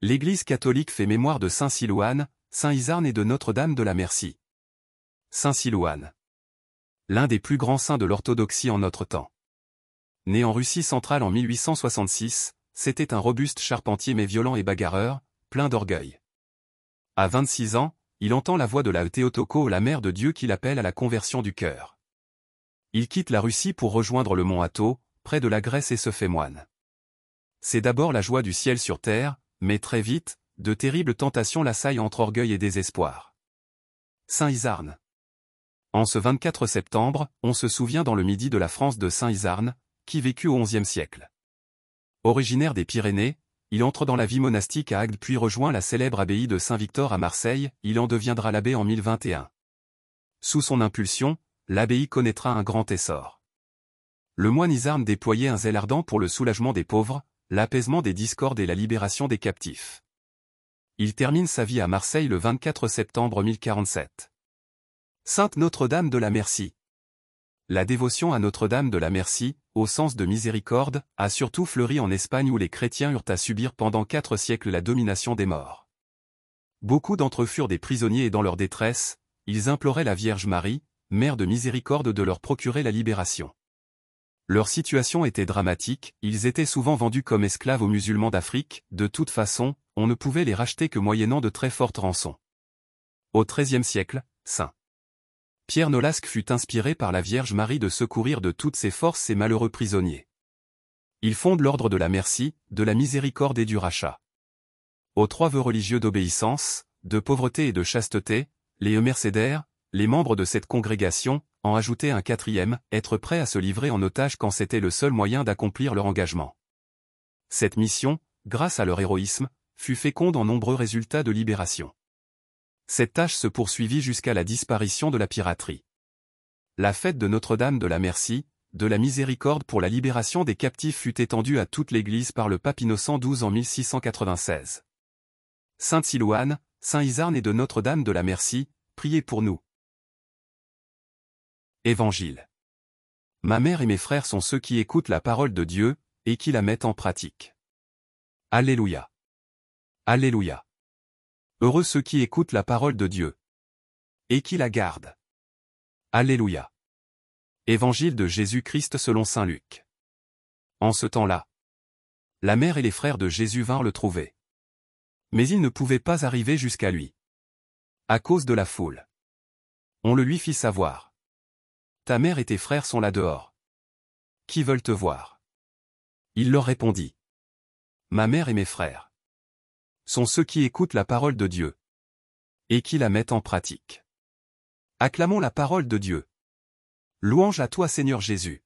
L'Église catholique fait mémoire de saint Silouane, saint Isarne et de Notre-Dame de la Merci. Saint Silouane. L'un des plus grands saints de l'orthodoxie en notre temps. Né en Russie centrale en 1866, c'était un robuste charpentier mais violent et bagarreur, plein d'orgueil. À 26 ans, il entend la voix de la Théotoko, la mère de Dieu qui l'appelle à la conversion du cœur. Il quitte la Russie pour rejoindre le mont Athos, près de la Grèce et se fait moine. C'est d'abord la joie du ciel sur terre, mais très vite, de terribles tentations l'assaillent entre orgueil et désespoir. Saint Isarne. En ce 24 septembre, on se souvient dans le Midi de la France de saint Isarne, qui vécut au XIe siècle. Originaire des Pyrénées, il entre dans la vie monastique à Agde puis rejoint la célèbre abbaye de Saint-Victor à Marseille, il en deviendra l'abbé en 1021. Sous son impulsion, l'abbaye connaîtra un grand essor. Le moine Isarne déployait un zèle ardent pour le soulagement des pauvres, l'apaisement des discordes et la libération des captifs. Il termine sa vie à Marseille le 24 septembre 1047. Sainte Notre-Dame de la Merci. La dévotion à Notre-Dame de la Merci, au sens de miséricorde, a surtout fleuri en Espagne où les chrétiens eurent à subir pendant 4 siècles la domination des morts. Beaucoup d'entre eux furent des prisonniers et dans leur détresse, ils imploraient la Vierge Marie, mère de miséricorde, de leur procurer la libération. Leur situation était dramatique, ils étaient souvent vendus comme esclaves aux musulmans d'Afrique, de toute façon, on ne pouvait les racheter que moyennant de très fortes rançons. Au XIIIe siècle, Saint Pierre Nolasque fut inspiré par la Vierge Marie de secourir de toutes ses forces ces malheureux prisonniers. Il fonde l'ordre de la Merci, de la Miséricorde et du Rachat. Aux 3 vœux religieux d'obéissance, de pauvreté et de chasteté, les mercédaires, les membres de cette congrégation, en ajoutaient un 4e, être prêts à se livrer en otage quand c'était le seul moyen d'accomplir leur engagement. Cette mission, grâce à leur héroïsme, fut féconde en nombreux résultats de libération. Cette tâche se poursuivit jusqu'à la disparition de la piraterie. La fête de Notre-Dame de la Merci, de la Miséricorde pour la libération des captifs fut étendue à toute l'Église par le pape Innocent XII en 1696. Sainte Silouane, saint Isarne et de Notre-Dame de la Merci, priez pour nous. Évangile. Ma mère et mes frères sont ceux qui écoutent la parole de Dieu, et qui la mettent en pratique. Alléluia. Alléluia. Heureux ceux qui écoutent la parole de Dieu, et qui la gardent. Alléluia. Évangile de Jésus-Christ selon saint Luc. En ce temps-là, la mère et les frères de Jésus vinrent le trouver. Mais ils ne pouvaient pas arriver jusqu'à lui, à cause de la foule. On le lui fit savoir. Ta mère et tes frères sont là dehors, qui veulent te voir. Il leur répondit. Ma mère et mes frères sont ceux qui écoutent la parole de Dieu, et qui la mettent en pratique. Acclamons la parole de Dieu. Louange à toi Seigneur Jésus.